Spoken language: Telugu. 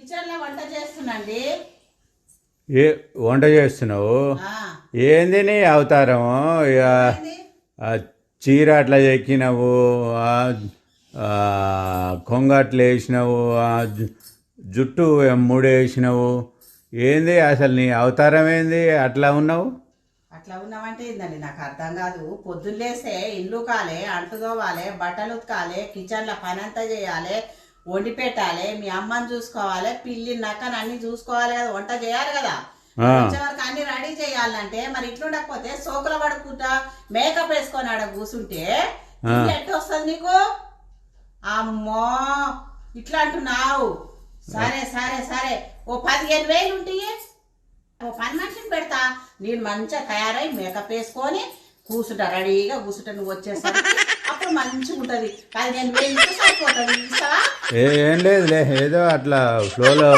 కిచెన్ లో వంట చేస్తున్నాండి. ఏ వంట చేస్తున్నావు? ఏంది నీ అవతారము? ఆ చీర అట్లా ఎక్కినావు, కొంగ అట్లా వేసినావు, జుట్టు ముడేసినావు. ఏంది అసలు నీ అవతారం ఏంది? అట్లా ఉన్నావు. అట్లా ఉన్నావంటే ఏందండి నాకు అర్థం కాదు. పొద్దున్నేస్తే ఇల్లు కాలే, అంటు తోవాలి, బట్టలు ఉతకాలి, కిచెన్ లో పని అంతా చేయాలి, వండి పెట్టాలి, మీ అమ్మని చూసుకోవాలి, పిల్లి నక్కని అన్ని చూసుకోవాలి కదా, వంట చేయాలి కదా. వచ్చే వరకు అన్ని రెడీ చేయాలంటే మరి ఇట్లుండకపోతే సోకుల పడుకుంటా మేకప్ వేసుకొని ఆడ కూర్చుంటే ఎట్టు వస్తుంది నీకు? అమ్మో ఇట్లా అంటున్నావు. సరే సరే సరే, ఓ 15,000 ఉంటాయి, ఓ పని మనిషిని పెడతా. నేను మంచిగా తయారై మేకప్ వేసుకొని కూర్చుంటా, రెడీగా కూర్చుంటా. నువ్వు వచ్చేసరికి అప్పుడు మంచిగా ఉంటది. 15,000 సరిపోతుంది. ఏం లేదులే, ఏదో అట్లా ఫ్లోలో